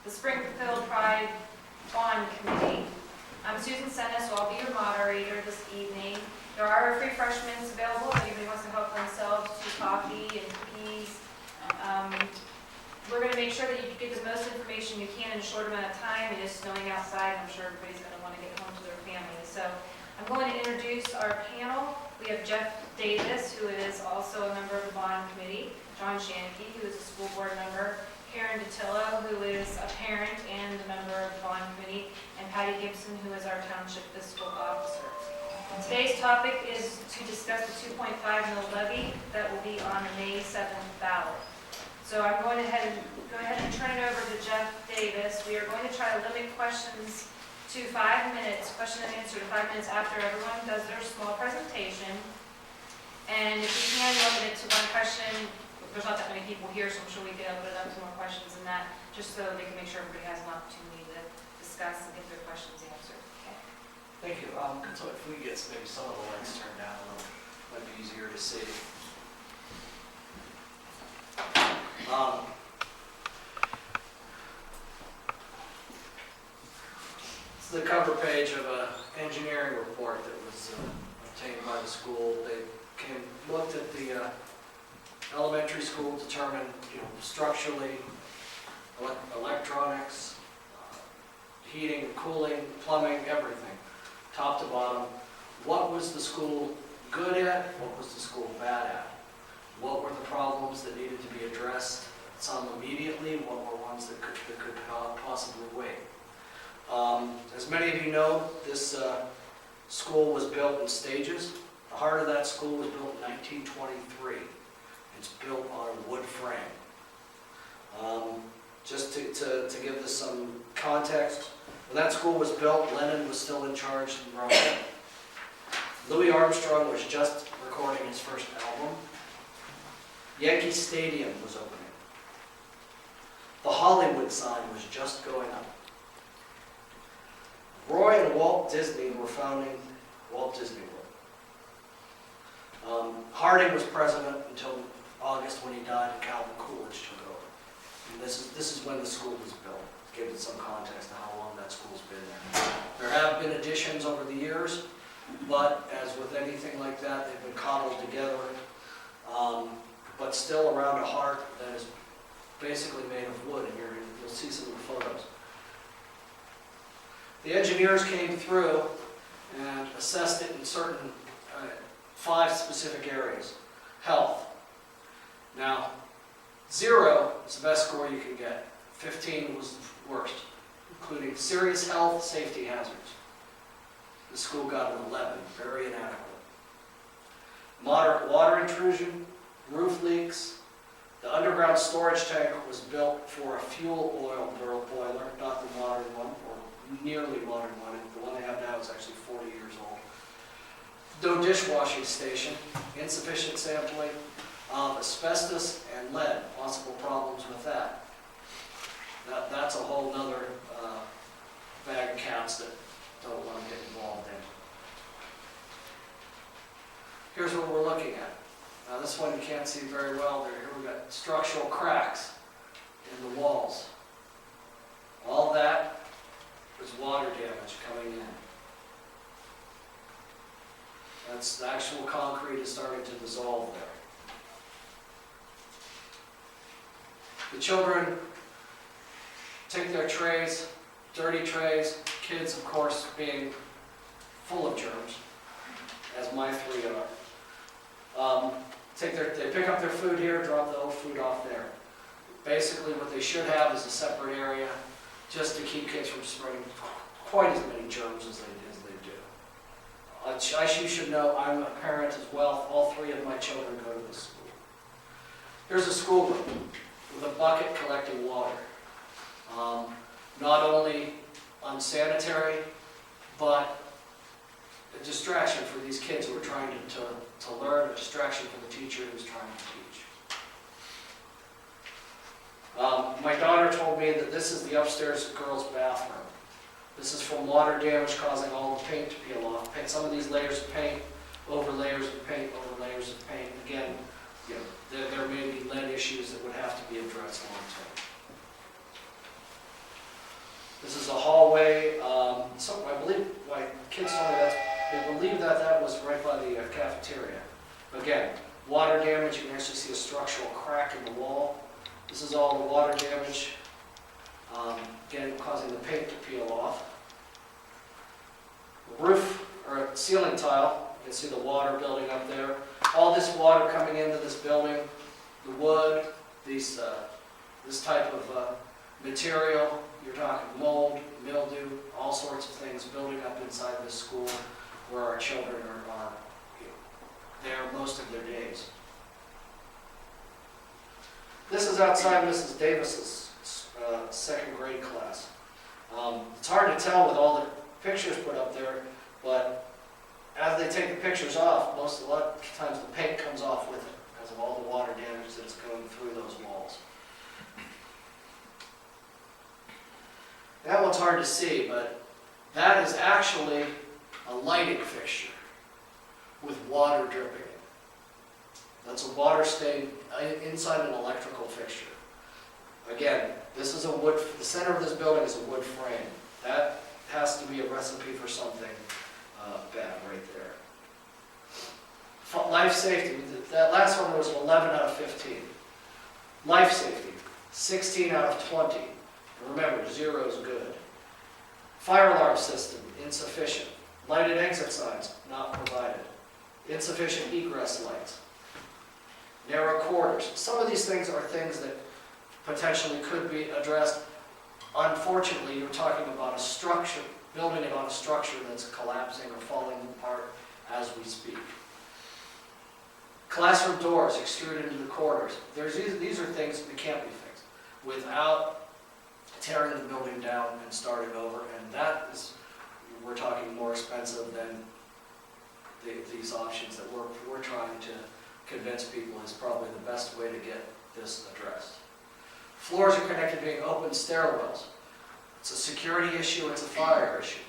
the Springfield Pride Bond Committee. I'm Susan Senna, so I'll be your moderator this evening. There are refreshments available if anybody wants to help themselves to coffee and cookies. We're going to make sure that you get the most information you can in a short amount of time. It is snowing outside. I'm sure everybody's going to want to get home to their families. So I'm going to introduce our panel. We have Jeff Davis, who is also a member of the Bond Committee, John Shanke, who is a school board member, Karen DeTillo, who is a parent and a member of the Bond Committee, and Patty Gibson, who is our township fiscal officer. Today's topic is to discuss the 2.5 mil levy that will be on the May 7th ballot. So I'm going to go ahead and turn it over to Jeff Davis. We are going to try to limit questions to 5 minutes, question and answer to 5 minutes after everyone does their small presentation. And if we can limit it to one question, there's not that many people here, so I'm sure we can open it up to more questions than that, just so they can make sure everybody has an opportunity to discuss and get their questions answered. Okay. Thank you. So if we get maybe some of the lights turned down a little, might be easier to see. It's the cover page of an engineering report that was obtained by the school. They looked at the elementary school, determined, structurally, electronics, heating, cooling, plumbing, everything, top to bottom. What was the school good at? What was the school bad at? What were the problems that needed to be addressed? Some immediately. What were ones that could possibly wait? As many of you know, this school was built in stages. The heart of that school was built in 1923. It's built on a wood frame. Just to give this some context, when that school was built, Lennon was still in charge in Rome. Louis Armstrong was just recording his first album. Yankee Stadium was opening. The Hollywood sign was just going up. Roy and Walt Disney were founding Walt Disney World. Harding was president until August when he died, and Calvin Coolidge took over. And this is when the school was built, to give it some context to how long that school's been there. There have been additions over the years, but as with anything like that, they've been cobbled together, but still around a heart that is basically made of wood, and you'll see some of the photos. The engineers came through and assessed it in certain 5 specific areas. Health. Now, 0 is the best score you can get. 15 was the worst, including serious health safety hazards. The school got an 11, very inadequate. Moderate water intrusion, roof leaks. The underground storage tank was built for a fuel oil boiler, not the modern one, or nearly modern one. The one they have now is actually 40 years old. No dishwashing station, insufficient sampling of asbestos and lead, possible problems with that. That's a whole other bag of cats that don't want to get involved in. Here's what we're looking at. Now this one you can't see very well. Here we've got structural cracks in the walls. All that is water damage coming in. That's the actual concrete is starting to dissolve there. The children take their trays, dirty trays, kids of course being full of germs, as my 3 are. They pick up their food here, drop the old food off there. Basically what they should have is a separate area just to keep kids from spreading quite as many germs as they do. As you should know, I'm a parent as well. All 3 of my children go to this school. Here's a schoolroom with a bucket collecting water. Not only unsanitary, but a distraction for these kids who are trying to learn, a distraction for the teacher who's trying to teach. My daughter told me that this is the upstairs girls' bathroom. This is from water damage causing all the paint to peel off. Some of these layers of paint, over layers of paint, over layers of paint. Again, there may be lead issues that would have to be addressed long term. This is a hallway, I believe, my kids told me they believe that was right by the cafeteria. Again, water damage, you can actually see a structural crack in the wall. This is all the water damage, again, causing the paint to peel off. The roof, or ceiling tile, you can see the water building up there. All this water coming into this building, the wood, this type of material, you're talking mold, mildew, all sorts of things building up inside this school where our children are there most of their days. This is outside Mrs. Davis's second grade class. It's hard to tell with all the pictures put up there, but as they take the pictures off, a lot of times the paint comes off with it because of all the water damage that's going through those walls. That one's hard to see, but that is actually a lighting fixture with water dripping in. That's a water stain inside an electrical fixture. Again, this is a wood, the center of this building is a wood frame. That has to be a recipe for something bad right there. Life safety, that last one was 11 out of 15. Life safety, 16 out of 20. Remember, 0 is good. Fire alarm system, insufficient. Lighted exit signs, not provided. Insufficient egress lights. Narrow corridors. Some of these things are things that potentially could be addressed. Unfortunately, you're talking about a structure, building it on a structure that's collapsing or falling apart as we speak. Classroom doors extruded into the corridors. These are things that can't be fixed without tearing the building down and starting over, and that is, we're talking more expensive than these options that we're trying to convince people is probably the best way to get this addressed. Floors are connected to being open stairwells. It's a security issue, it's a fire issue.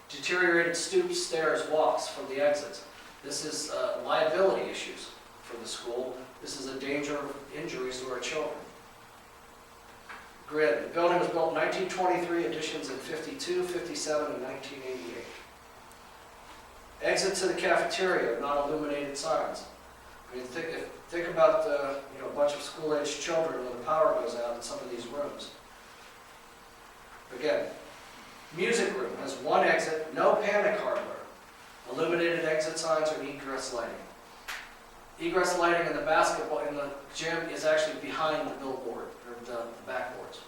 Deteriorated stoops, stairs, walks from the exits. This is liability issues for the school. This is a danger of injuries to our children. Grid. The building was built in 1923, additions in 52, 57, and 1988. Exit to the cafeteria, not illuminated signs. I mean, think about a bunch of school-aged children when the power goes out in some of these rooms. Again, music room has one exit, no panic hardware. Illuminated exit signs or egress lighting. Egress lighting in the gym is actually behind the billboard, or the backboards.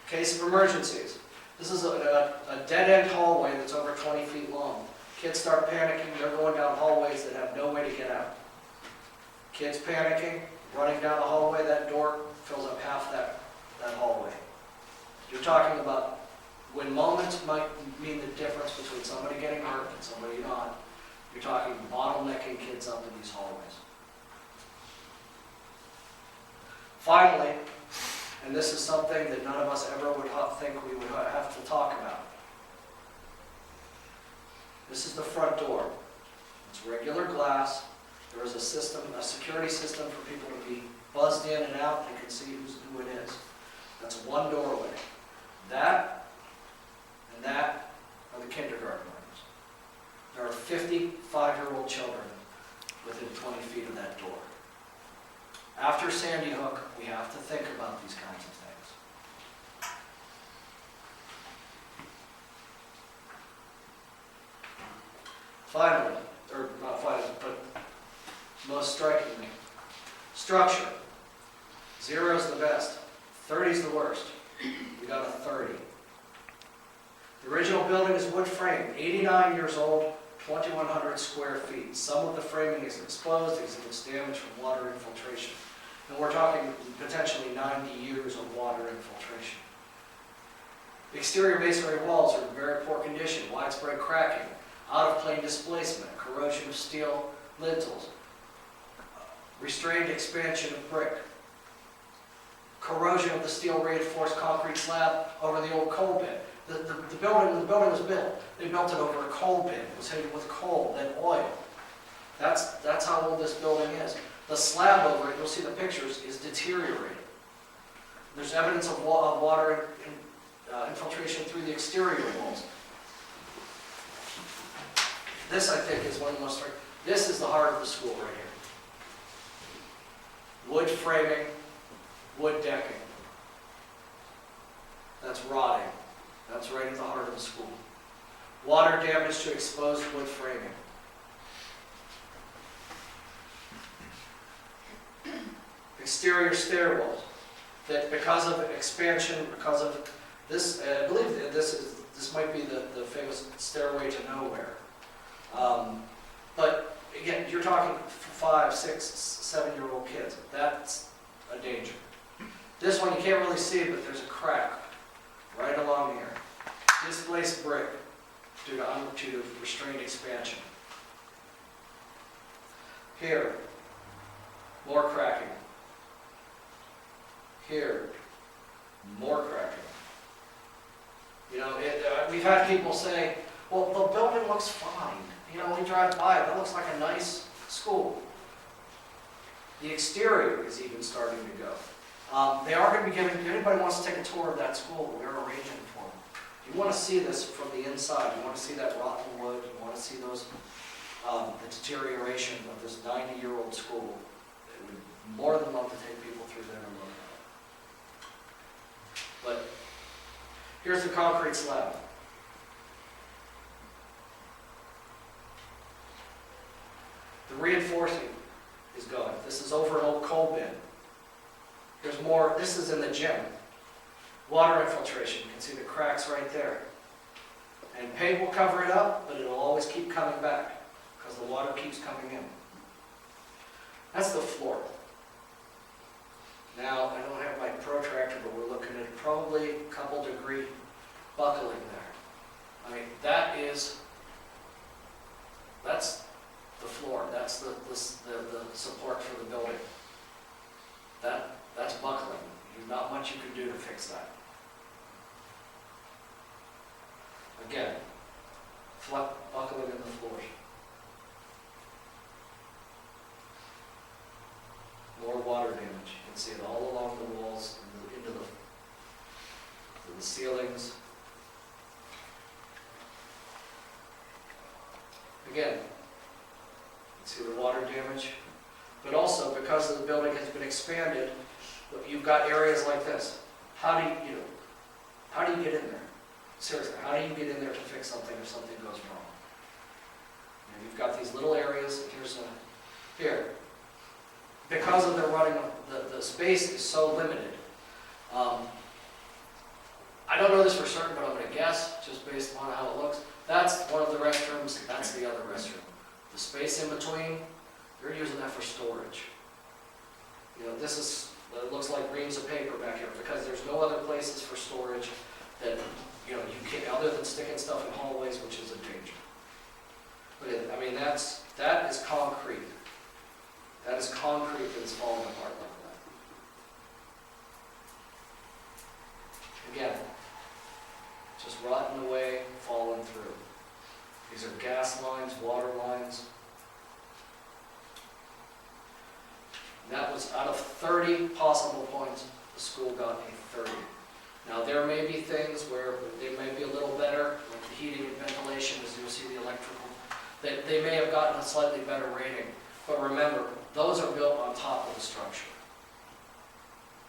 Case of emergencies. This is a dead-end hallway that's over 20 feet long. Kids start panicking, they're going down hallways that have no way to get out. Kids panicking, running down the hallway, that door fills up half that hallway. You're talking about when moments might mean the difference between somebody getting hurt and somebody not. You're talking bottlenecking kids up in these hallways. Finally, and this is something that none of us ever would think we would have to talk about. This is the front door. It's regular glass. There is a system, a security system for people to be buzzed in and out. They can see who it is. That's one doorway. That and that are the kindergarten rooms. There are 55-year-old children within 20 feet of that door. After Sandy Hook, we have to think about these kinds of things. Finally, or not finally, but most strikingly, structure. 0 is the best, 30 is the worst. We got a 30. The original building is wood frame, 89 years old, 2,100 square feet. Some of the framing is exposed, exhibits damage from water infiltration. And we're talking potentially 90 years of water infiltration. The exterior masonry walls are in very poor condition, widespread cracking, out-of-plane displacement, corrosion of steel lintels, restrained expansion of brick, corrosion of the steel reinforced concrete slab over the old coal bin. The building, when the building was built, they built it over a coal bin. It was heated with coal, then oil. That's how old this building is. The slab over it, you'll see the pictures, is deteriorating. There's evidence of water infiltration through the exterior walls. This, I think, is one of the most, this is the heart of the school right here. Wood framing, wood decking. That's rotting. That's right at the heart of the school. Water damage to exposed wood framing. Exterior stairwells that because of expansion, because of this, I believe that this might be the famous stairway to nowhere. But again, you're talking 5, 6, 7-year-old kids. That's a danger. This one you can't really see, but there's a crack right along here. Displaced brick due to restrained expansion. Here, more cracking. Here, more cracking. You know, we've had people say, well, the building looks fine. You know, we drive by it, that looks like a nice school. The exterior is even starting to go. They are going to be giving, if anybody wants to take a tour of that school, we're arranging for them. You want to see this from the inside. You want to see that rotten wood. You want to see those, the deterioration of this 90-year-old school. It would more than love to take people through there and look at it. But here's the concrete slab. The reinforcing is going. This is over an old coal bin. There's more, this is in the gym. Water infiltration, you can see the cracks right there. And paint will cover it up, but it'll always keep coming back because the water keeps coming in. That's the floor. Now, I don't have my protractor, but we're looking at probably a couple degree buckling there. I mean, that's the floor. That's the support for the building. That's buckling. There's not much you can do to fix that. Again, buckling in the floors. More water damage. You can see it all along the walls, into the ceilings. Again, you can see the water damage. But also, because the building has been expanded, you've got areas like this. How do you get in there? Seriously, how do you get in there to fix something if something goes wrong? And you've got these little areas. Here. Because of the running, the space is so limited. I don't know this for certain, but I'm going to guess, just based on how it looks. That's one of the restrooms. That's the other restroom. The space in between, they're using that for storage. You know, this is. It looks like reams of paper back here because there's no other places for storage that, you know, you can't, other than sticking stuff in hallways, which is a danger. But I mean, that is concrete. That is concrete that is falling apart like that. Again, just rotting away, falling through. These are gas lines, water lines. And that was out of 30 possible points, the school got a 30. Now there may be things where they may be a little better, like the heating and ventilation, as you'll see the electrical. They may have gotten a slightly better rating. But remember, those are built on top of the structure.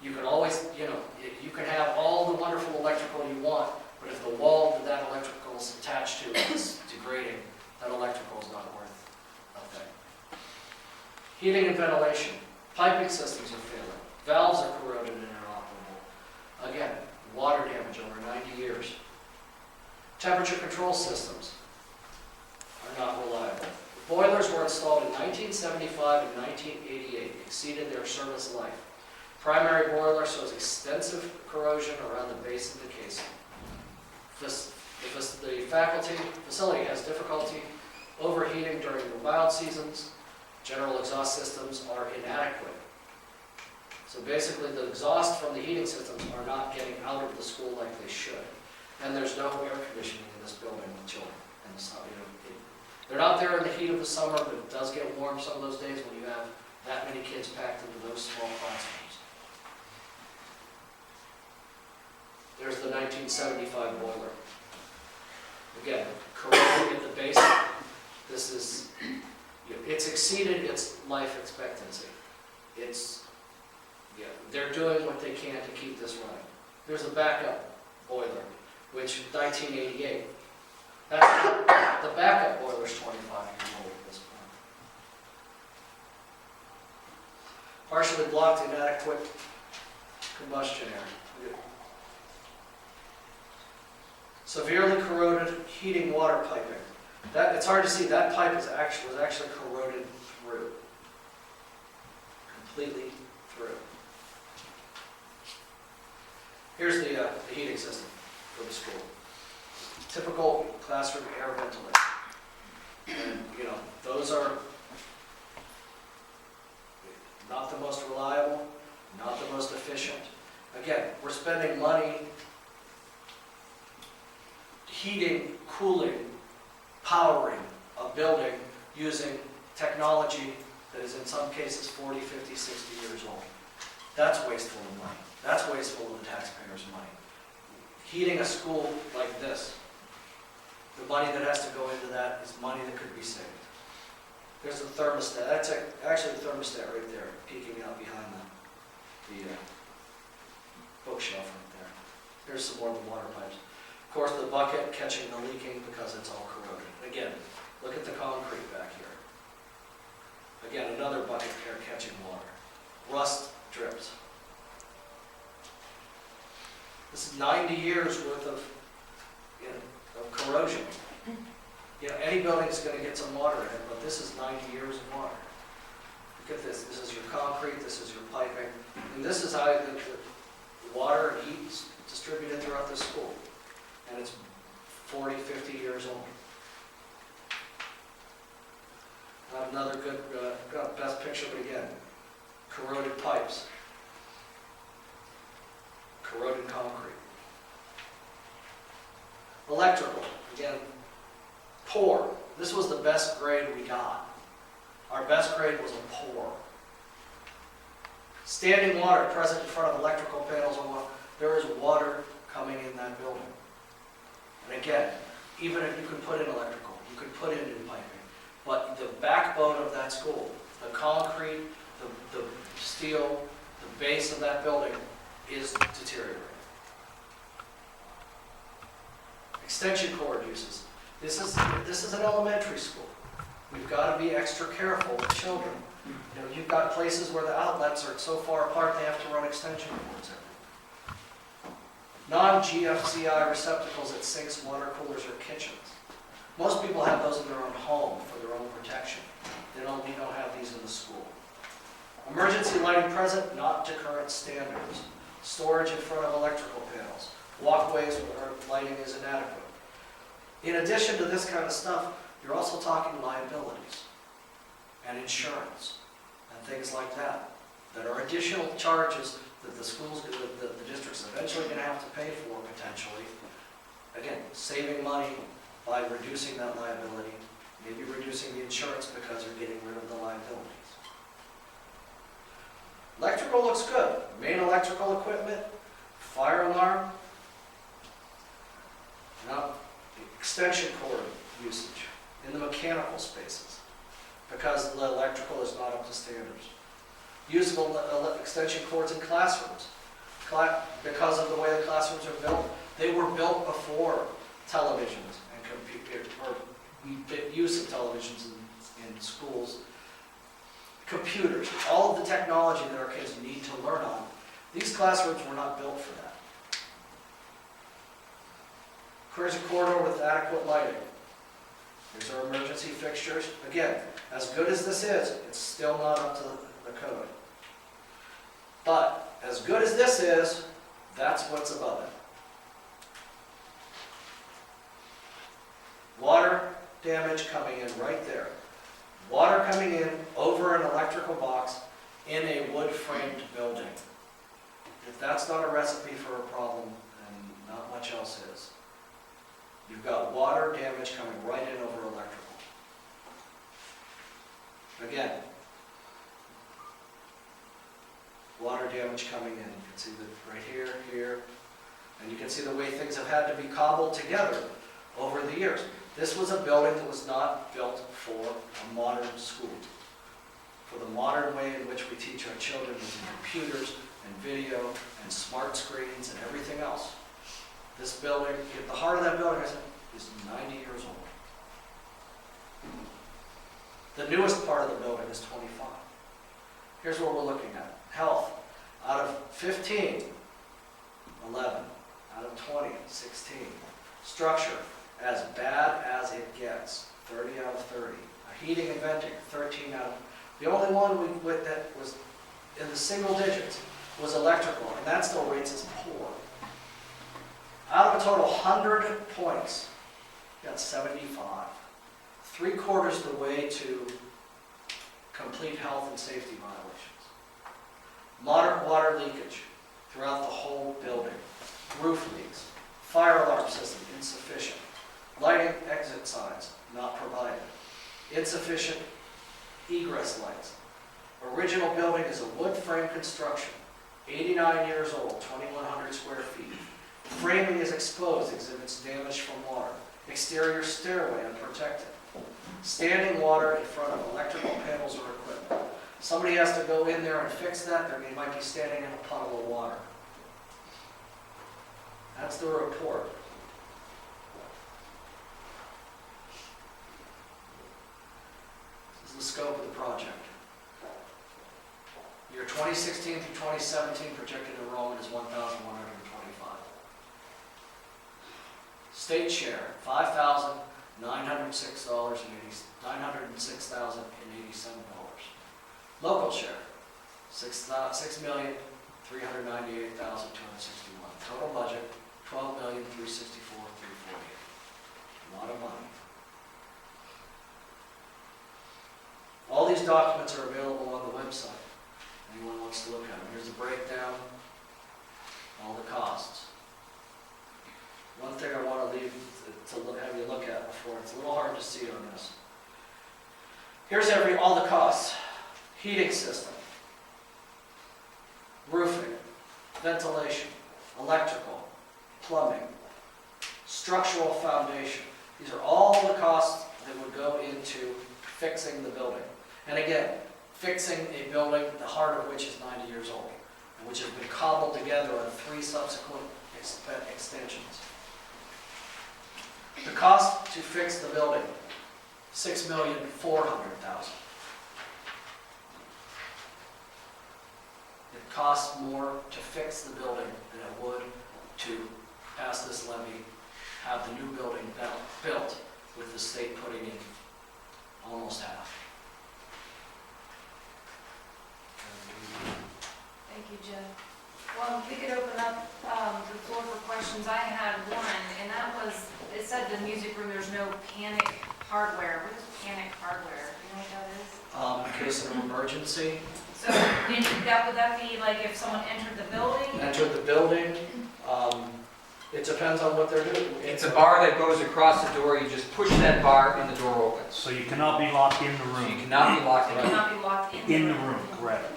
You can always, you know, you can have all the wonderful electrical you want, but if the wall that electrical is attached to is degrading, that electrical is not worth a thing. Heating and ventilation. Piping systems are failing. Valves are corroded and inoperable. Again, water damage over 90 years. Temperature control systems are not reliable. Boilers were installed in 1975 and 1988, exceeded their service life. Primary boiler shows extensive corrosion around the base of the casing. The facility has difficulty overheating during the mild seasons. General exhaust systems are inadequate. So basically the exhaust from the heating systems are not getting out of the school like they should. And there's no air conditioning in this building with children. And so, you know, they're not there in the heat of the summer, but it does get warm some of those days when you have that many kids packed into those small classrooms. There's the 1975 boiler. Again, corroding at the base. This is, it's exceeded its life expectancy. It's, they're doing what they can to keep this running. There's a backup boiler, which 1988. The backup boiler's 25 years old at this point. Partially blocked, inadequate combustion air. Severely corroded heating water piping. It's hard to see, that pipe was actually corroded through. Completely through. Here's the heating system for the school. Typical classroom air ventilation. And, those are not the most reliable, not the most efficient. Again, we're spending money heating, cooling, powering a building using technology that is in some cases 40, 50, 60 years old. That's wasteful of money. That's wasteful of the taxpayers' money. Heating a school like this, the money that has to go into that is money that could be saved. There's a thermostat. That's actually a thermostat right there, peeking out behind the bookshelf right there. There's some more of the water pipes. Of course, the bucket catching the leaking because it's all corroded. Again, look at the concrete back here. Again, another bucket here catching water. Rust drips. This is 90 years worth of corrosion. Any building's going to get some water in it, but this is 90 years of water. Look at this. This is your concrete, this is your piping, and this is how the water and heat is distributed throughout the school. And it's 40, 50 years old. Another good, best picture, but again, corroded pipes, corroded concrete. Electrical, again, poor. This was the best grade we got. Our best grade was a poor. Standing water present in front of electrical panels, there is water coming in that building. And again, even if you can put in electrical, you could put in new piping, but the backbone of that school, the concrete, the steel, the base of that building is deteriorating. Extension cord uses. This is an elementary school. We've got to be extra careful with children. You've got places where the outlets are so far apart they have to run extension cords in. Non-GFCI receptacles at sinks, water coolers, or kitchens. Most people have those in their own home for their own protection. We don't have these in the school. Emergency lighting present, not to current standards. Storage in front of electrical panels. Walkways where lighting is inadequate. In addition to this kind of stuff, you're also talking liabilities and insurance and things like that are additional charges that the schools, the district's eventually going to have to pay for potentially. Again, saving money by reducing that liability, maybe reducing the insurance because you're getting rid of the liabilities. Electrical looks good. Main electrical equipment, fire alarm. Now, extension cord usage in the mechanical spaces because the electrical is not up to standards. Usable extension cords in classrooms because of the way the classrooms are built. They were built before televisions and computers, or use of televisions in schools. Computers, all of the technology that our kids need to learn on, these classrooms were not built for that. Here's a corridor with adequate lighting. Here's our emergency fixtures. Again, as good as this is, it's still not up to the code. But as good as this is, that's what's above it. Water damage coming in right there. Water coming in over an electrical box in a wood-framed building. If that's not a recipe for a problem, then not much else is. You've got water damage coming right in over electrical. Again, water damage coming in. You can see that right here, here. And you can see the way things have had to be cobbled together over the years. This was a building that was not built for a modern school, for the modern way in which we teach our children using computers and video and smart screens and everything else. This building, at the heart of that building, I said, is 90 years old. The newest part of the building is 25. Here's what we're looking at. Health. Out of 15, 11. Out of 20, 16. Structure. As bad as it gets. 30 out of 30. Heating and venting. 13 out of... The only one that was in the single digits was electrical, and that still rates as poor. Out of a total 100 points, you got 75. 3/4 the way to complete health and safety violations. Moderate water leakage throughout the whole building. Roof leaks. Fire alarm system insufficient. Lighting exit signs not provided. Insufficient egress lights. Original building is a wood frame construction. 89 years old, 2,100 square feet. Framing is exposed, exhibits damage from water. Exterior stairway unprotected. Standing water in front of electrical panels or equipment. Somebody has to go in there and fix that, they might be standing in a puddle of water. That's the report. This is the scope of the project. Year 2016 through 2017 projected enrollment is 1,125. State share, $906,087. Local share, $6,398,261. Total budget, $12,364,348. A lot of money. All these documents are available on the website. Anyone wants to look at them. Here's the breakdown, all the costs. One thing I want to leave have you look at before, it's a little hard to see on this. Here's all the costs. Heating system, roofing, ventilation, electrical, plumbing, structural foundation. These are all the costs that would go into fixing the building. And again, fixing a building, the heart of which is 90 years old, and which has been cobbled together on 3 subsequent extensions. The cost to fix the building, $6,400,000. It costs more to fix the building than it would to pass this levy, have the new building built with the state putting in almost half. Thank you, Jim. Well, we could open up the floor for questions. I had one, and that was, it said the music room, there's no panic hardware. What is panic hardware? Do you know what that is? In case of an emergency. So would that be like if someone entered the building? Entered the building, it depends on what they're doing. It's a bar that goes across the door. You just push that bar and the door opens. So you cannot be locked in the So room. you cannot be locked It in. cannot be locked in. In the room, correct.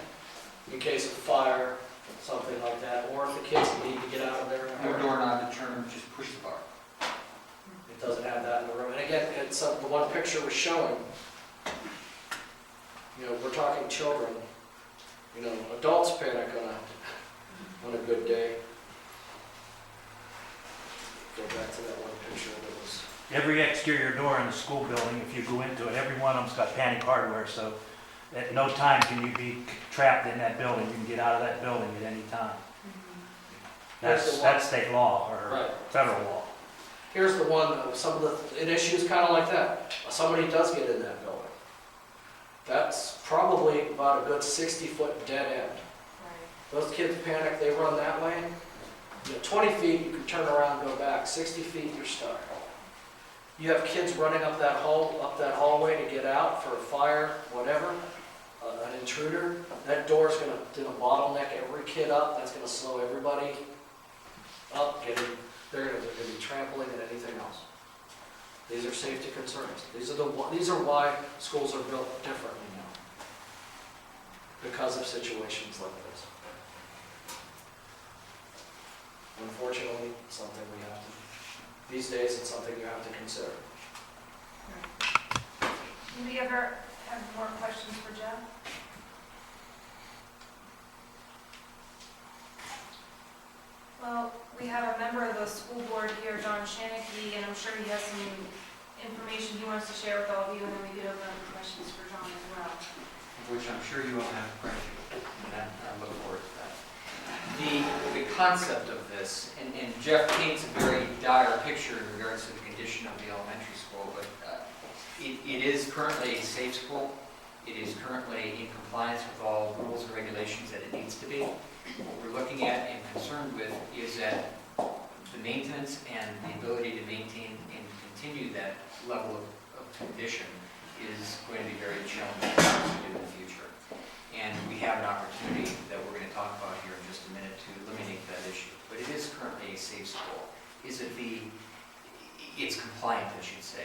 In case of fire, something like that, or if the kids need to get out of there. No doorknob to turn, just push the bar. It doesn't have that in the room. And again, it's the one picture was showing, we're talking children. Adults panic on a good day. Go back to that one picture that was. Every exterior door in the school building, if you go into it, every one of them's got panic hardware, so at no time can you be trapped in that building. You can get out of that building at any time. That's state law or Right. federal law. Here's the one, some of the issues kind of like that. Somebody does get in that building. That's probably about a good 60-foot dead end. Right. Those kids panic, they run that way. 20 feet, you can turn around and go back. 60 feet, you're stuck. You have kids running up that hallway to get out for a fire, whatever, an intruder. That door's going to bottleneck every kid up. That's going to slow everybody up. They're going to be trampling and anything else. These are safety concerns. These are why schools are built differently now, because of situations like this. One unfortunately, something we have to, these days, it's something you have to consider. Anybody ever have more questions for Jeff? Well, we have a member of the school board here, John Shanicki, and I'm sure he has some information he wants to share with all of you, and then we could open up the questions for John as well. Which I'm sure you all have plenty of, and I look forward to that. The concept of this, and Jeff paints a very dire picture in regards to the condition of the elementary school, but it is currently a safe school. It is currently in compliance with all rules and regulations that it needs to be. What we're looking at and concerned with is that the maintenance and the ability to maintain and continue that level of condition is going to be very challenging to do in the future. And we have an opportunity that we're going to talk about here in just a minute to eliminate that issue. But it is currently a safe school. Is it it's compliant, I should say.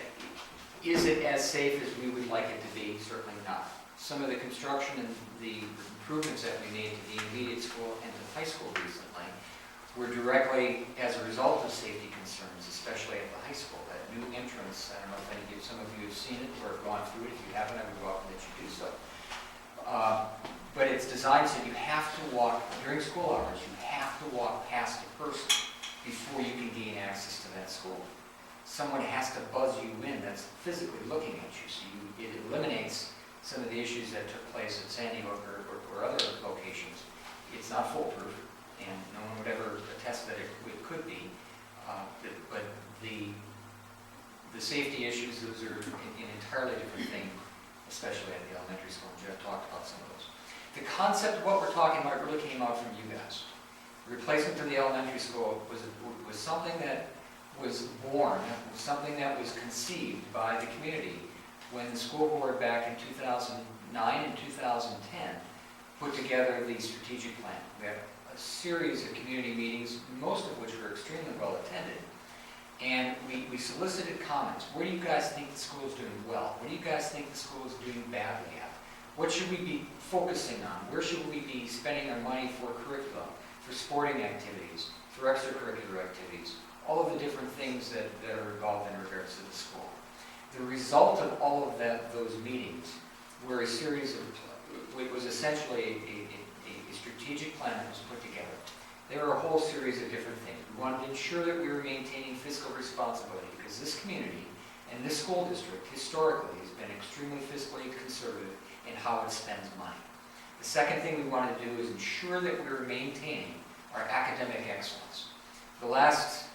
Is it as safe as we would like it to be? Certainly not. Some of the construction and the improvements that we made to the intermediate school and to high school recently were directly as a result of safety concerns, especially at the high school. That new entrance, I don't know if some of you have seen it or gone through it. If you haven't, I would welcome that you do so. But it's designed so you have to walk, during school hours, you have to walk past a person before you can gain access to that school. Someone has to buzz you in that's physically looking at you, so it eliminates some of the issues that took place at Sandy Hook or other locations. It's not foolproof, and no one would ever attest that it could be, but the safety issues, those are an entirely different thing, especially at the elementary school. Jeff talked about some of those. The concept of what we're talking about really came out from you guys. Replacement to the elementary school was something that was born, something that was conceived by the community when the school board back in 2009 and 2010 put together the strategic plan. We had a series of community meetings, most of which were extremely well attended. And we solicited comments. Where do you guys think the school is doing well? What do you guys think the school is doing badly at? What should we be focusing on? Where should we be spending our money for curriculum, for sporting activities, for extracurricular activities? All of the different things that are involved in regards to the school. The result of all of those meetings were a series of, it was essentially a strategic plan that was put together. There were a whole series of different things. We wanted to ensure that we were maintaining fiscal responsibility because this community and this school district historically has been extremely fiscally conservative in how it spends money. The second thing we wanted to do is ensure that we were maintaining our academic excellence. The last,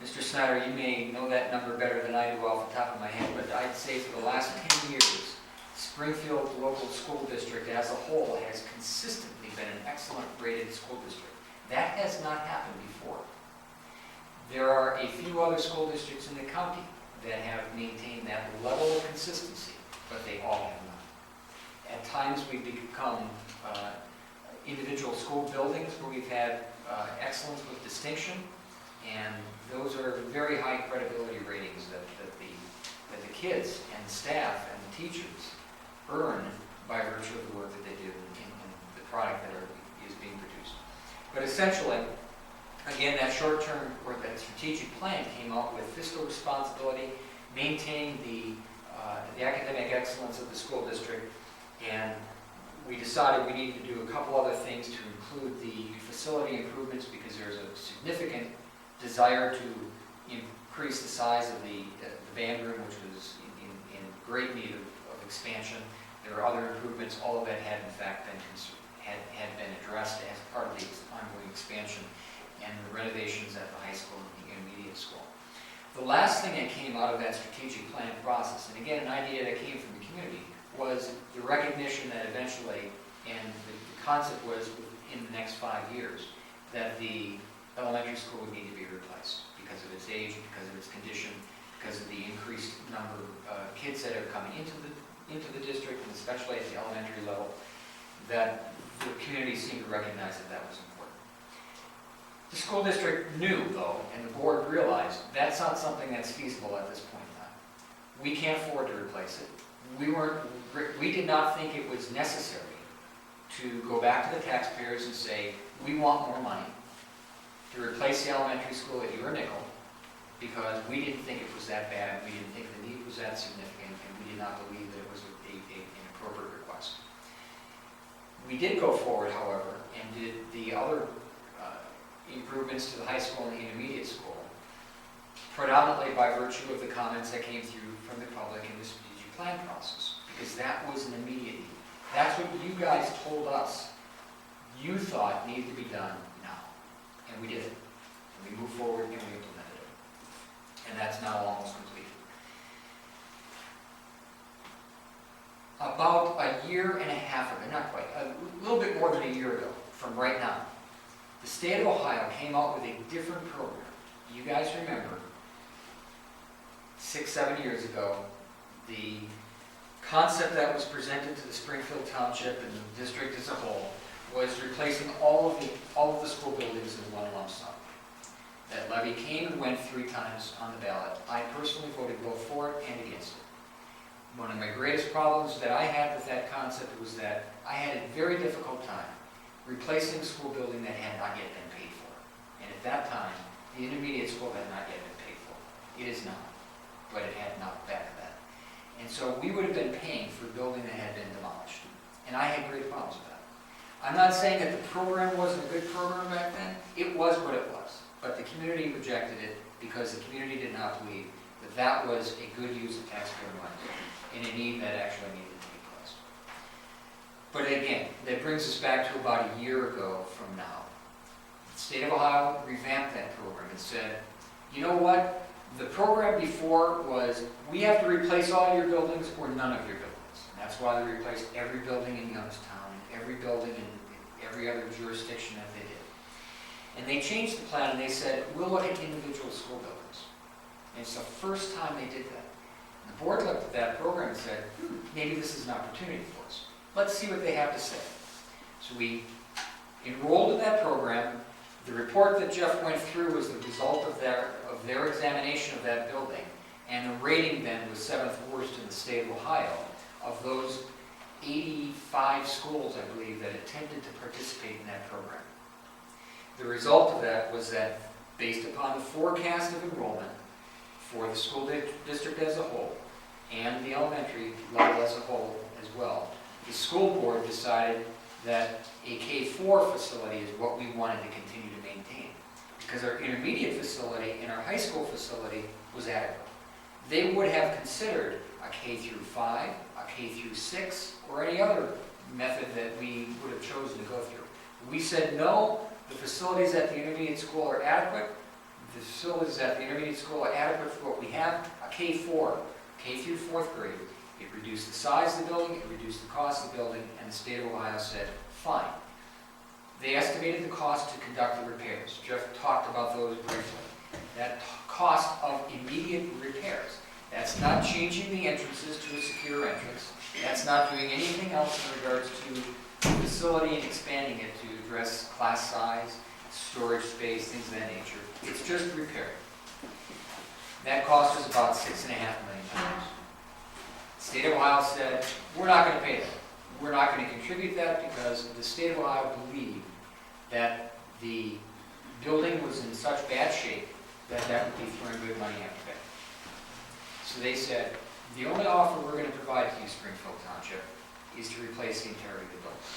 Mr. Snyder, you may know that number better than I do off the top of my head, but I'd say for the last 10 years, Springfield local school district as a whole has consistently been an excellent rated school district. That has not happened before. There are a few other school districts in the county that have maintained that level of consistency, but they all have not. At times we've become individual school buildings where we've had excellence with distinction, and those are very high credibility ratings that the kids and the staff and the teachers earn by virtue of the work that they do in the product that is being produced. But essentially, again, that short-term or that strategic plan came out with fiscal responsibility, maintaining the academic excellence of the school district, and we decided we needed to do a couple other things to include the facility improvements because there's a significant desire to increase the size of the band room, which was in great need of expansion. There are other improvements. All of that had in fact been addressed as part of the ongoing expansion and the renovations at the high school and the intermediate school. The last thing that came out of that strategic plan process, and again an idea that came from the community, was the recognition that eventually, and the concept was in the next 5 years, that the elementary school would need to be replaced because of its age, because of its condition, because of the increased number of kids that are coming into the district, and especially at the elementary level, that the community seemed to recognize that that was important. The school district knew, though, and the board realized that's not something that's feasible at this point in time. We can't afford to replace it. We did not think it was necessary to go back to the taxpayers and say, we want more money to replace the elementary school at your nickel, because we didn't think it was that bad, we didn't think the need was that significant, and we did not believe that it was an appropriate request. We did go forward, however, and did the other improvements to the high school and the intermediate school, predominantly by virtue of the comments that came through from the public in the strategic plan process, because that was an immediate need. That's what you guys told us you thought needed to be done now, and we did it. And we moved forward and we implemented it. And that's now almost completed. About a year and a half ago, not quite, a little bit more than a year ago from right now, the state of Ohio came out with a different program. You guys remember, 6, 7 years ago, the concept that was presented to the Springfield Township and the district as a whole was replacing all of the school buildings in one lump sum. That levy came and went 3 times on the ballot. I personally voted both for it and against it. One of my greatest problems that I had with that concept was that I had a very difficult time replacing a school building that had not yet been paid for. And at that time, the intermediate school had not yet been paid for. It is not, but it had not back then. And so we would have been paying for a building that had been demolished. And I had great problems with that. I'm not saying that the program wasn't a good program back then. It was what it was. But the community rejected it because the community did not believe that that was a good use of taxpayer money in a need that actually needed to be placed. But again, that brings us back to about a year ago from now. The state of Ohio revamped that program and said, you know what? The program before was, we have to replace all your buildings or none of your buildings. And that's why they replaced every building in Youngstown and every building in every other jurisdiction that they did. And they changed the plan and they said, we'll look at individual school buildings. And it's the first time they did that. And the board looked at that program and said, maybe this is an opportunity for us. Let's see what they have to say. So we enrolled in that program. The report that Jeff went through was the result of their examination of that building, and the rating then was 7th worst in the state of Ohio of those 85 schools, I believe, that attempted to participate in that program. The result of that was that, based upon the forecast of enrollment for the school district as a whole, and the elementary level as a whole as well, the school board decided that a K-4 facility is what we wanted to continue to maintain, because our intermediate facility and our high school facility was adequate. They would have considered a K-5, a K-6, or any other method that we would have chosen to go through. We said no, the facilities at the intermediate school are adequate. The facilities at the intermediate school are adequate for what we have. A K-4, K through 4th grade. It reduced the size of the building, it reduced the cost of the building, and the state of Ohio said, fine. They estimated the cost to conduct the repairs. Jeff talked about those briefly. That cost of immediate repairs. That's not changing the entrances to a secure entrance. That's not doing anything else in regards to the facility and expanding it to address class size, storage space, things of that nature. It's just repairing. That cost was about $6.5 million. The state of Ohio said, we're not going to pay that. We're not going to contribute that because the state of Ohio believed that the building was in such bad shape that that would be throwing good money after that. So they said, the only offer we're going to provide to you, Springfield Township, is to replace the entirety of the building.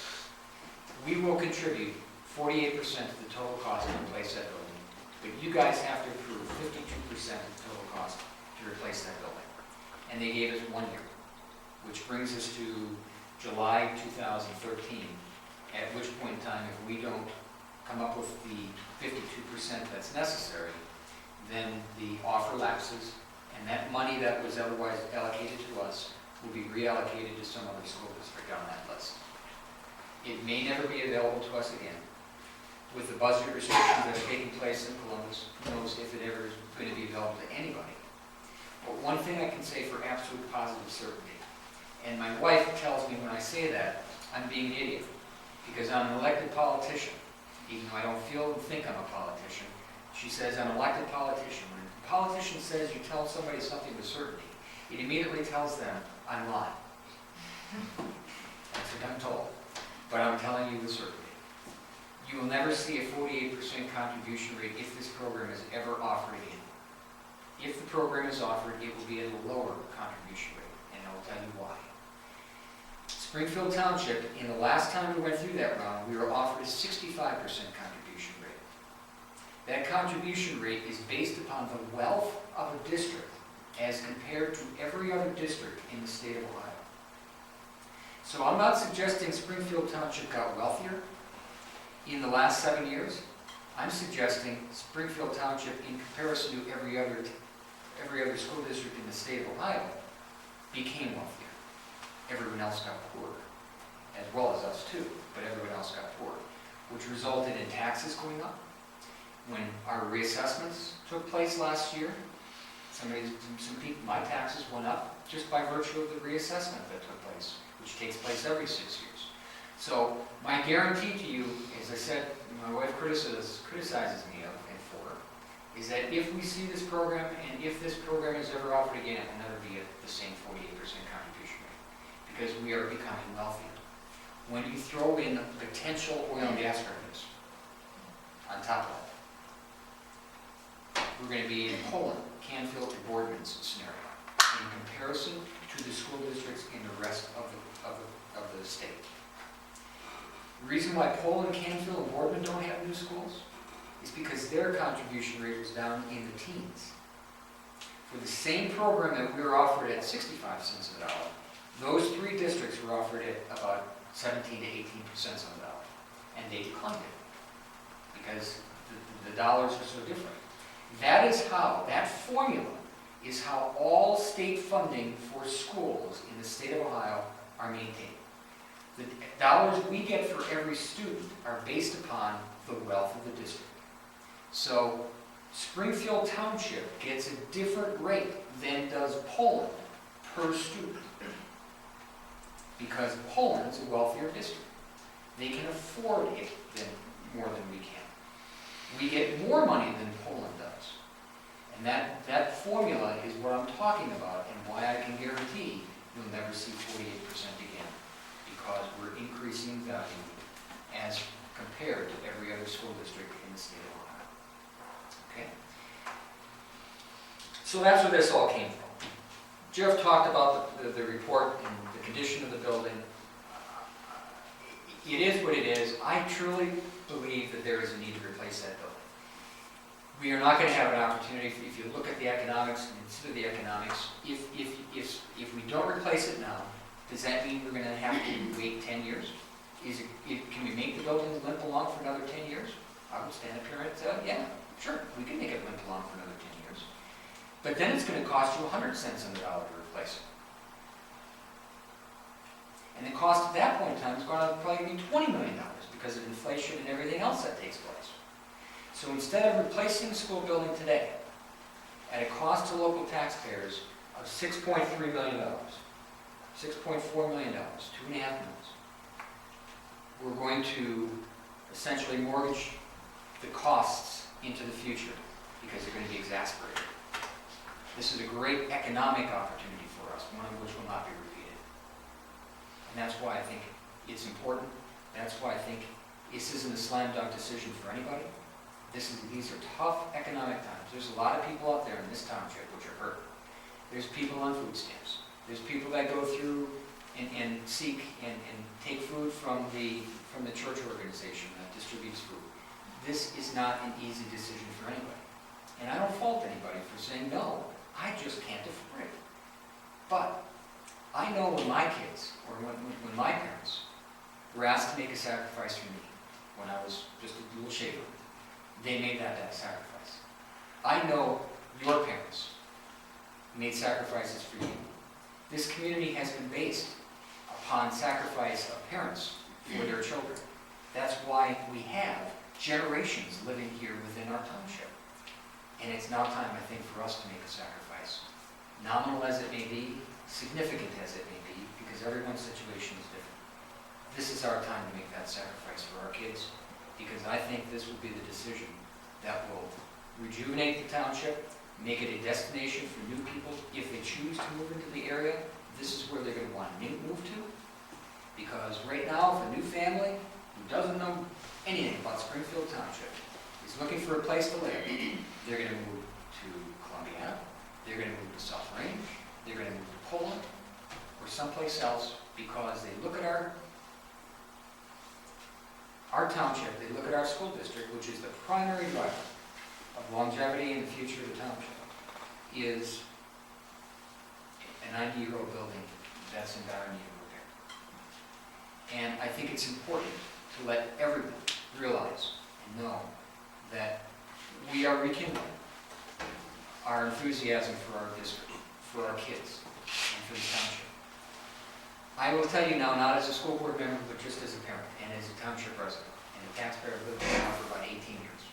We will contribute 48% of the total cost to replace that building, but you guys have to approve 52% of the total cost to replace that building. And they gave us 1 year, which brings us to July 2013, at which point in time, if we don't come up with the 52% that's necessary, then the offer lapses, and that money that was otherwise allocated to us will be reallocated to some other school district on that list. It may never be available to us again. With the budget restrictions that are taking place in Columbus, who knows if it ever is going to be available to anybody. But one thing I can say for absolute positive certainty, and my wife tells me when I say that, I'm being an idiot, because I'm an elected politician, even though I don't feel and think I'm a politician. She says I'm an elected politician. When a politician says you tell somebody something with certainty, it immediately tells them I'm lying. That's what I'm told. But I'm telling you with certainty. You will never see a 48% contribution rate if this program is ever offered again. If the program is offered, it will be at a lower contribution rate, and I will tell you why. Springfield Township, in the last time we went through that round, we were offered a 65% contribution rate. That contribution rate is based upon the wealth of a district as compared to every other district in the state of Ohio. So I'm not suggesting Springfield Township got wealthier in the last 7 years. I'm suggesting Springfield Township, in comparison to every other school district in the state of Ohio, became wealthier. Everyone else got poorer, as well as us too, but everyone else got poorer, which resulted in taxes going up. When our reassessments took place last year, some people, my taxes went up just by virtue of the reassessment that took place, which takes place every 6 years. So my guarantee to you, as I said, my wife criticizes me of and for, is that if we see this program, and if this program is ever offered again, it will never be at the same 48% contribution rate, because we are becoming wealthier. When you throw in potential oil and gas revenues on top of that, we're going to be in Poland, Canfield, and Boardman's scenario in comparison to the school districts in the rest of the state. The reason why Poland, Canfield, and Boardman don't have new schools is because their contribution rate was down in the teens. For the same program that we were offered at 65 cents on the dollar, those 3 districts were offered at about 17 to 18 cents on the dollar, and they declined it because the dollars are so different. That formula is how all state funding for schools in the state of Ohio are maintained. The dollars we get for every student are based upon the wealth of the district. So Springfield Township gets a different rate than does Poland per student, because Poland is a wealthier district. They can afford it more than we can. We get more money than Poland does. And that formula is what I'm talking about, and why I can guarantee you'll never see 48% again, because we're increasing value as compared to every other school district in the state of Ohio. Okay? So that's where this all came from. Jeff talked about the report and the condition of the building. It is what it is. I truly believe that there is a need to replace that building. We are not going to have an opportunity, if you look at the economics and consider the economics, if we don't replace it now, does that mean we're going to have to wait 10 years? Can we make the building limp along for another 10 years? I would stand up here and say, yeah, sure, we can make it limp along for another 10 years. But then it's going to cost you 100 cents on the dollar to replace it. And the cost at that point in time is going to probably be $20 million because of inflation and everything else that takes place. So instead of replacing the school building today at a cost to local taxpayers of $6.3 million, $6.4 million, $2.5 million, we're going to essentially mortgage the costs into the future because they're going to be exacerbated. This is a great economic opportunity for us, one of which will not be repeated. And that's why I think it's important. That's why I think this isn't a slam dunk decision for anybody. These are tough economic times. There's a lot of people out there in this township which are hurt. There's people on food stamps. There's people that go through and seek and take food from the church organization that distributes food. This is not an easy decision for anybody. And I don't fault anybody for saying, no, I just can't afford it. But I know when my kids, or when my parents, were asked to make a sacrifice for me when I was just a little shaver, they made that sacrifice. I know your parents made sacrifices for you. This community has been based upon sacrifice of parents for their children. That's why we have generations living here within our township. And it's now time, I think, for us to make a sacrifice. Nominal as it may be, significant as it may be, because everyone's situation is different. This is our time to make that sacrifice for our kids, because I think this will be the decision that will rejuvenate the township, make it a destination for new people. If they choose to move into the area, this is where they're going to want to move to. Because right now, if a new family who who doesn't know anything about Springfield Township is looking for a place to live, they're going to move to Columbia, they're going to move to South Range, they're going to move to Poland, or someplace else because they look at our township, they look at our school district, which is the primary driver of longevity in the future of the township, is a 90-year-old building that's in dire need of repair. And I think it's important to let everyone realize and know that we are rekindling our enthusiasm for our district, for our kids, and for the township. I will tell you now, not as a school board member, but just as a parent and as a township resident and a taxpayer who lived there now for about 18 years.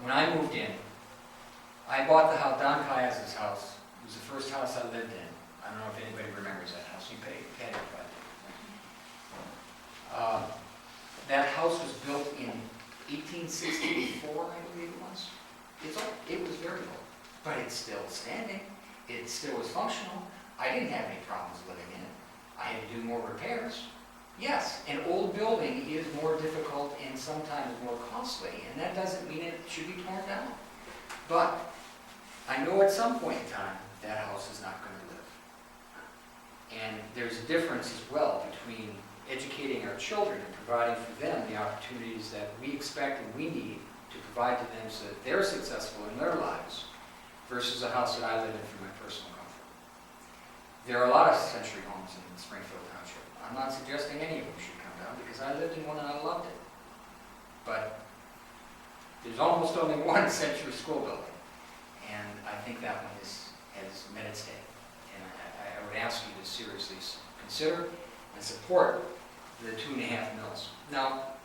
When I moved in, I bought the house, Don Kayaz's house. It was the first house I lived in. I don't know if anybody remembers that house. You paid it, but that house was built in 1864, I believe it was. It was very old, but it's still standing. It still was functional. I didn't have any problems living in it. I had to do more repairs. Yes, an old building is more difficult and sometimes more costly, and that doesn't mean it should be torn down. But I know at some point in time, that house is not going to live. And there's a difference as well between educating our children and providing for them the opportunities that we expect and we need to provide to them so that they're successful in their lives versus a house that I live in for my personal comfort. There are a lot of century homes in Springfield Township. I'm not suggesting any of them should come down because I lived in one and I loved it. But there's almost only one century school building, and I think that one has met its day. And I would ask you to seriously consider and support the 2.5 mils. Now,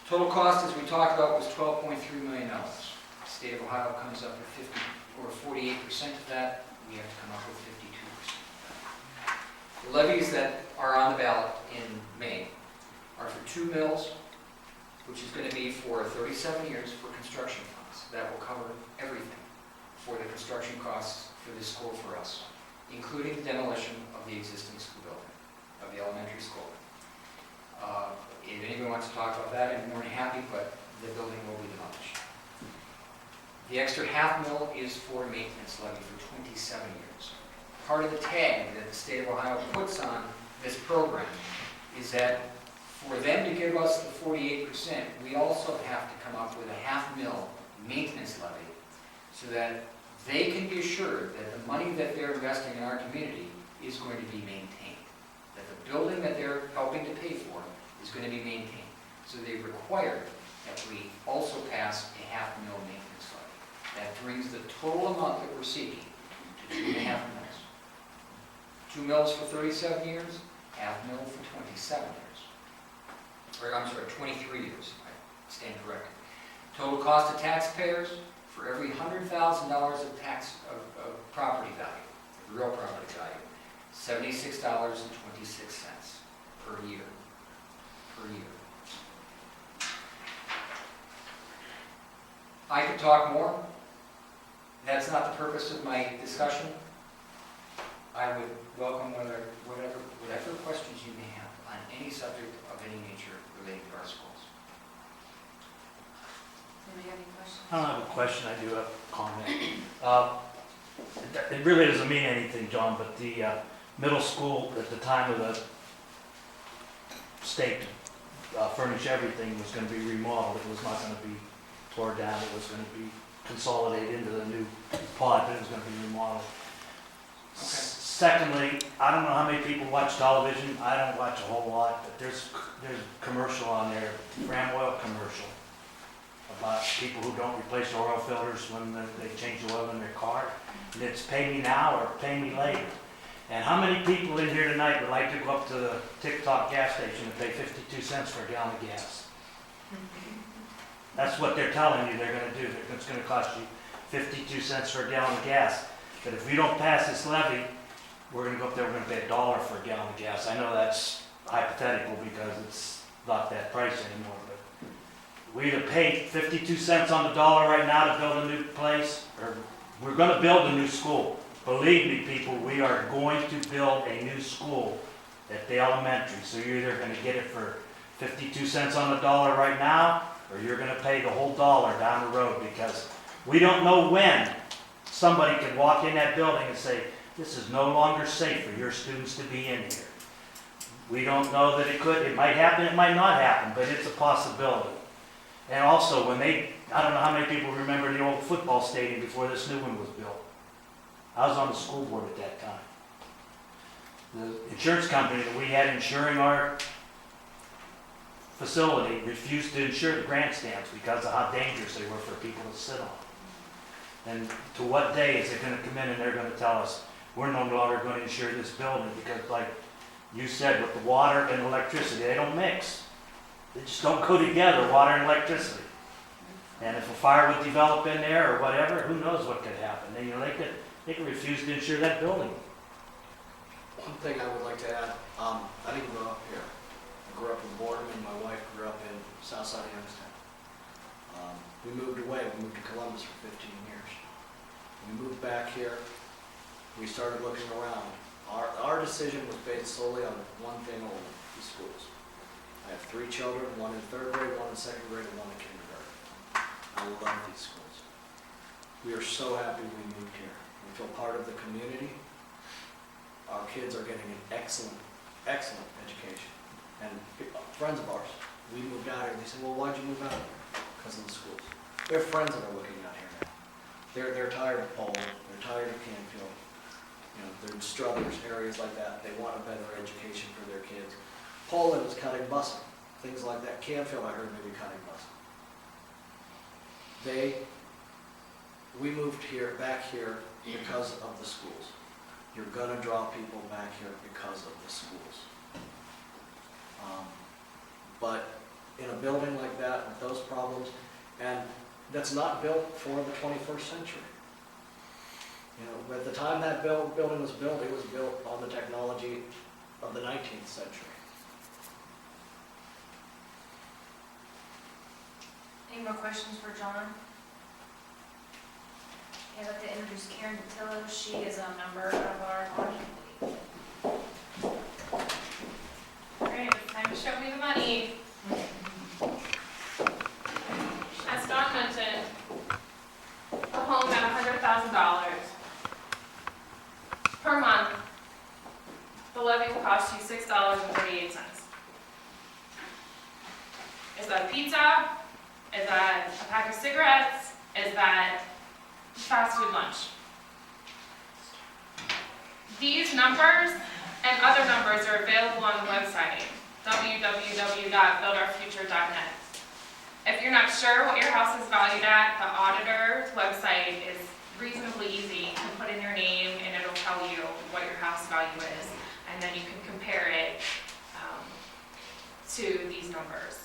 total cost, as we talked about, was $12.3 million. The state of Ohio comes up with 50 or 48% of that. We have to come up with 52%. The levies that are on the ballot in May are for 2 mills, which is going to be for 37 years for construction funds. That will cover everything for the construction costs for this school for us, including the demolition of the existing school building, of the elementary school. If anyone wants to talk about that, I'm more than happy, but the building will be demolished. The extra $0.5 mil is for maintenance levy for 27 years. Part of the tag that the state of Ohio puts on this program is that for them to give us the 48%, we also have to come up with a $0.5 mil maintenance levy so that they can be assured that the money that they're investing in our community is going to be maintained. That the building that they're helping to pay for is going to be maintained. So they require that we also pass a $0.5 mil maintenance levy. That brings the total amount that we're seeking to 2.5 mils. 2 mils for 37 years, $0.5 mil for 27 years. Or I'm sorry, 23 years, I stand corrected. Total cost to taxpayers for every $100,000 of property value, real property value, $76.26 per year. I could talk more. That's not the purpose of my discussion. I would welcome whatever questions you may have on any subject of any nature relating to our schools. Anybody have any questions? I don't have a question, I do have a comment. It really doesn't mean anything, John, but the middle school at the time of the state furnish everything was going to be remodeled. It was not going to be torn down. It was going to be consolidated into the new pod, but it was going to be remodeled. Okay. Secondly, I don't know how many people watch television. I don't watch a whole lot, but there's a commercial on there, Ram Oil commercial, about people who don't replace their oil filters when they change the oil in their car. And it's pay me now or pay me later. And how many people in here tonight would like to go up to the TikTok gas station and pay 52 cents for a gallon of gas? That's what they're telling you they're going to do. It's going to cost you 52 cents for a gallon of gas. But if we don't pass this levy, we're going to go up there, we're going to pay $1 for a gallon of gas. I know that's hypothetical because it's not that price anymore, but we either pay 52 cents on the dollar right now to build a new place, or we're going to build a new school. Believe me, people, we are going to build a new school at the elementary. So you're either gonna get it for 52 cents on the dollar right now, or you're gonna pay the whole dollar down the road, because we don't know when somebody can walk in that building and say, this is no longer safe for your students to be in here. We don't know that it might happen, it might not happen, but it's a possibility. And also, I don't know how many people remember the old football stadium before this new one was built. I was on the school board at that time. The insurance company that we had insuring our facility refused to insure the grandstands because of how dangerous they were for people to sit on. And to what day is it going to come in and they're going to tell us, we're no longer going to insure this building, because like you said, with the water and electricity, they don't mix. They just don't go together, water and electricity. And if a fire would develop in there or whatever, who knows what could happen. They could refuse to insure that building. One thing I would like to add, I didn't grow up here. I grew up in Boardman, and my wife grew up in Southside Youngstown. We moved away, we moved to Columbus for 15 years. We moved back here, we started looking around. Our decision was based solely on one thing only, the schools. I have 3 children, one in 3rd grade, one in 2nd grade, and one in kindergarten. I love these schools. We are so happy we moved here. We feel part of the community. Our kids are getting an excellent, excellent education. And friends of ours, we moved out here, and they said, well, why'd you move out here? Because of the schools. We have friends that are looking out here now. They're tired of Poland, they're tired of Canfield. They're in Struthers, areas like that. They want a better education for their kids. Poland is cutting busing, things like that. Canfield, I heard, maybe cutting busing. We moved back here because of the schools. You're gonna draw people back here because of the schools. But in a building like that, with those problems, and that's not built for the 21st century. At the time that building was built, it was built on the technology of the 19th century. Any more questions for John? I'd like to introduce Karen Patillo. She is a member of our audit committee. All right, it's time to show me the money. As Don mentioned, a home at $100,000 per month, the levy will cost you $6.38. Is that a pizza? Is that a pack of cigarettes? Is that fast food lunch? These numbers and other numbers are available on the website, www.buildourfuture.net. If you're not sure what your house is valued at, the auditor's website is reasonably easy. You can put in your name and it'll tell you what your house value is, and then you can compare it to these numbers.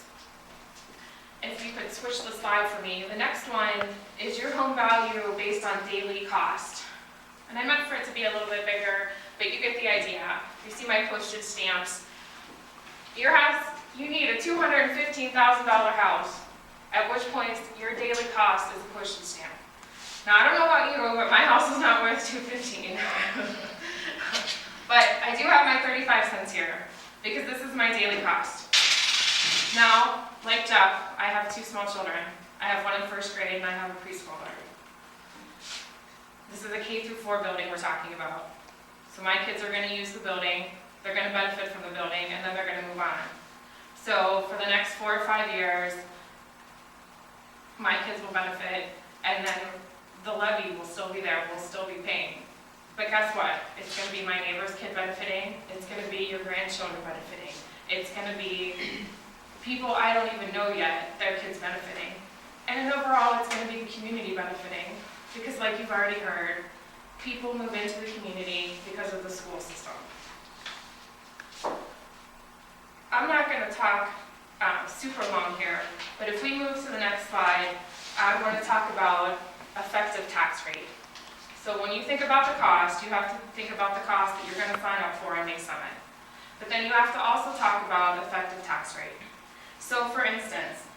If you could switch the slide for me, the next one is your home value based on daily cost. And I meant for it to be a little bit bigger, but you get the idea. You see my postage stamps. Your house, you need a $215,000 house, at which point your daily cost is a postage stamp. Now, I don't know about you, but my house is not worth $215. But I do have my 35 cents here, because this is my daily cost. Now, like Jeff, I have 2 small children. I have one in 1st grade and I have a preschooler. This is a K-4 building we're talking about. So my kids are going to use the building, they're going to benefit from the building, and then they're going to move on. So for the next 4 or 5 years, my kids will benefit, and then the levy will still be there, we'll still be paying. But guess what? It's going to be my neighbor's kid benefiting, it's going to be your grandchildren benefiting, it's going to be people I don't even know yet, their kids benefiting. And overall, it's going to be the community benefiting, because like you've already heard, people move into the community because of the school system. I'm not going to talk super long here, but if we move to the next slide, I want to talk about effective tax rate. So when you think about the cost, you have to think about the cost that you're going to sign up for on May 7th. But then you have to also talk about effective tax rate. So for instance,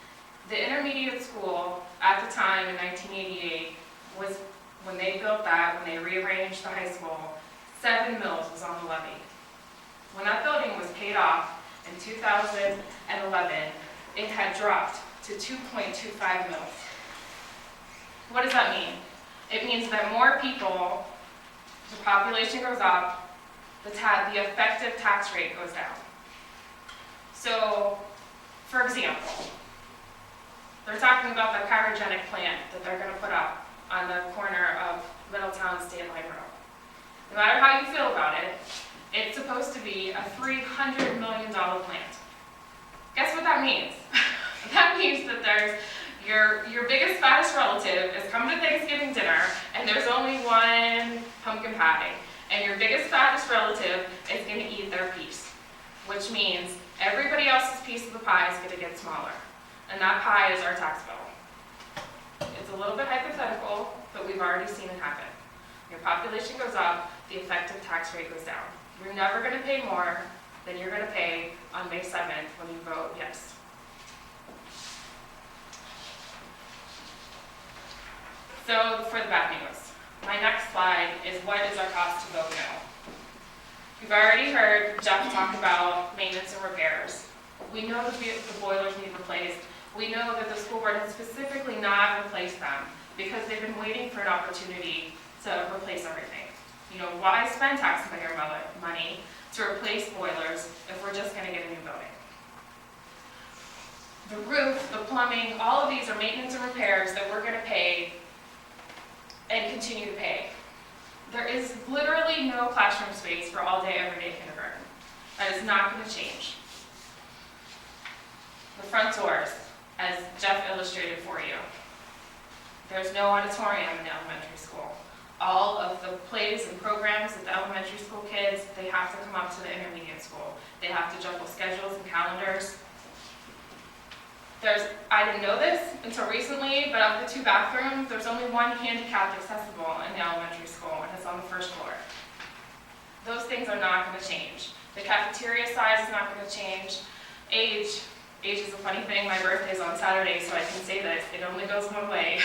the intermediate school at the time in 1988 was, when they built that, when they rearranged the high school, 7 mills was on the levy. When that building was paid off in 2011, it had dropped to 2.25 mils. What does that mean? It means that more people, the population goes up, the effective tax rate goes down. So, for example, they're talking about the cryogenic plant that they're going to put up on the corner of Middletown and State Line Road. No matter how you feel about it, it's supposed to be a $300 million plant. Guess what that means? That means that there's your biggest, fattest relative is coming to Thanksgiving dinner, and there's only one pumpkin pie, and your biggest, fattest relative is going to eat their piece, which means everybody else's piece of the pie is going to get smaller, and that pie is our tax bill. It's a little bit hypothetical, but we've already seen it happen. Your population goes up, the effective tax rate goes down. You're never going to pay more than you're going to pay on May 7th when you vote yes. So for the bad news, my next slide is what is our cost to vote no. You've already heard Jeff talk about maintenance and repairs. We know that the boilers need replaced. We know that the school board has specifically not replaced them because they've been waiting for an opportunity to replace everything. You know, why spend taxpayer money to replace boilers if we're just going to get a new building? The roof, the plumbing, all of these are maintenance and repairs that we're going to pay and continue to pay. There is literally no classroom space for all day, everyday kindergarten. That is not going to change. The front doors, as Jeff illustrated for you, there's no auditorium in the elementary school. All of the plays and programs that the elementary school kids, they have to come up to the intermediate school. They have to juggle schedules and calendars. I didn't know this until recently, but of the 2 bathrooms, there's only one handicapped accessible in the elementary school, and it's on the 1st floor. Those things are not going to change. The cafeteria size is not going to change. Age is a funny thing. My birthday's on Saturday, so I can say this. It only goes one way.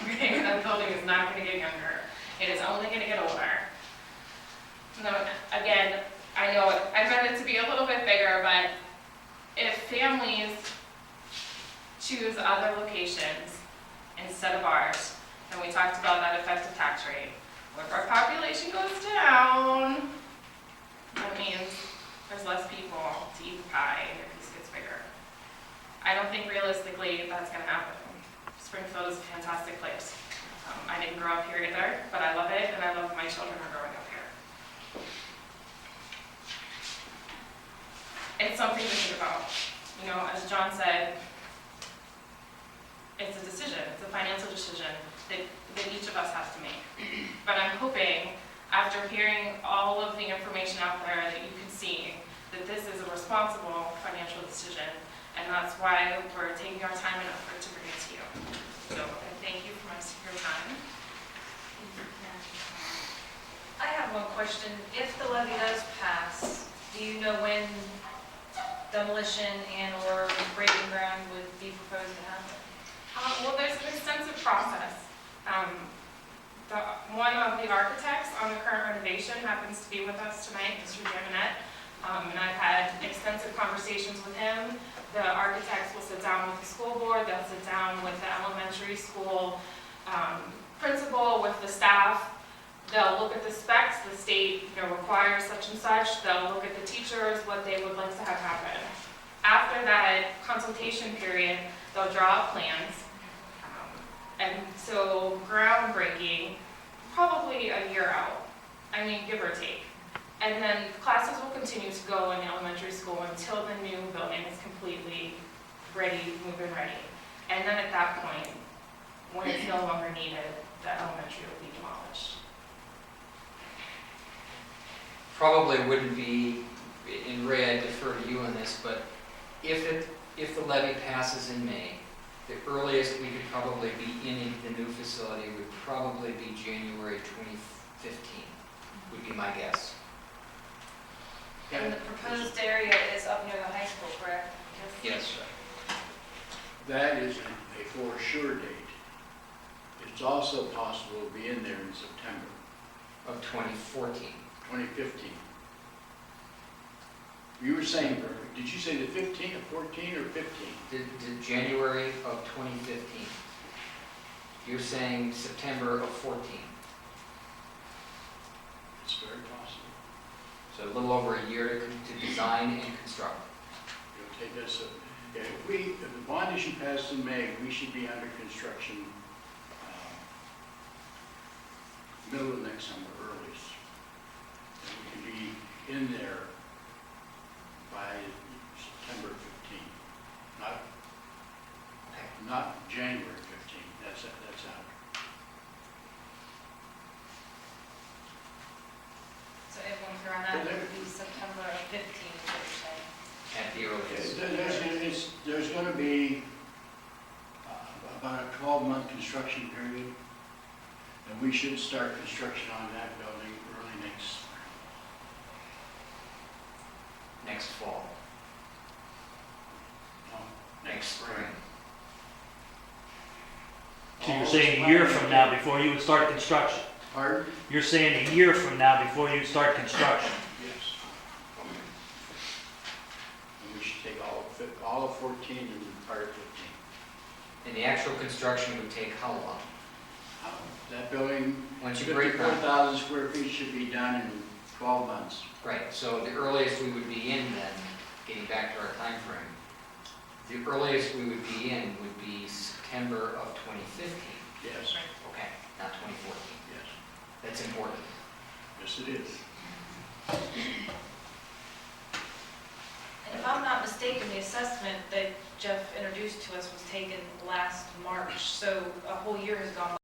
Okay, that building is not going to get younger. It is only going to get older. Now, again, I know I meant it to be a little bit bigger, but if families choose other locations instead of ours, and we talked about that effective tax rate, if our population goes down, that means there's less people to eat the pie and your piece gets bigger. I don't think realistically that's going to happen. Springfield is a fantastic place. I didn't grow up here either, but I love it, and I love my children are growing up here. It's something to think about. You know, as John said, it's a decision, it's a financial decision that each of us has to make. But I'm hoping, after hearing all of the information out there, that you can see that this is a responsible financial decision, and that's why we're taking our time and effort to bring it to you. So I thank you for your time. I have one question. If the levy does pass, do you know when demolition and or breaking ground would be proposed to happen? Well, there's an extensive process. One of the architects on the current renovation happens to be with us tonight, Mr. Jaminet, and I've had extensive conversations with him. The architects will sit down with the school board, they'll sit down with the elementary school principal, with the staff. They'll look at the specs, the state requires such and such. They'll look at the teachers, what they would like to have happen. After that consultation period, they'll draw up plans. And so groundbreaking, probably a year out. I mean, give or take. And then classes will continue to go in elementary school until the new building is completely ready, move-in ready. And then at that point, when it's no longer needed, the elementary will be demolished. Probably wouldn't be, and Ray, I defer to you on this, but if the levy passes in May, the earliest we could probably be in the new facility would probably be January 2015, would be my guess. And the proposed area is up near the high school, correct? Yes. That is a for sure date. It's also possible to be in there in September Of 2014. 2015. You were saying, did you say the 15th or 14 or 15? The January of 2015. You're saying September of 14. It's very possible. So a little over a year to design and construct. It'll take us, if the bond issue passed in May, we should be under construction middle of next summer, earliest. And we can be in there by September 15th, not January 15th, that's out. So everyone can run out, it would be September of 15, is what you're saying. At the earliest. There's going to be about a 12-month construction period, and we should start construction on that building early Next fall, next spring. So you're saying a year from now before you would start construction? Pardon? You're saying a year from now before you start construction? Yes. And we should take all of 14 and part of 15. And the actual construction would take how long? That building, Once you break ground. 54,000 square feet should be done in 12 months. Right, so the earliest we would be in then, getting back to our time frame, the earliest we would be in would be September of 2015. Yes, Okay, not 2014. yes, That's important. yes it is. And if I'm not mistaken, the assessment that Jeff introduced to us was taken last March, so a whole year has gone by.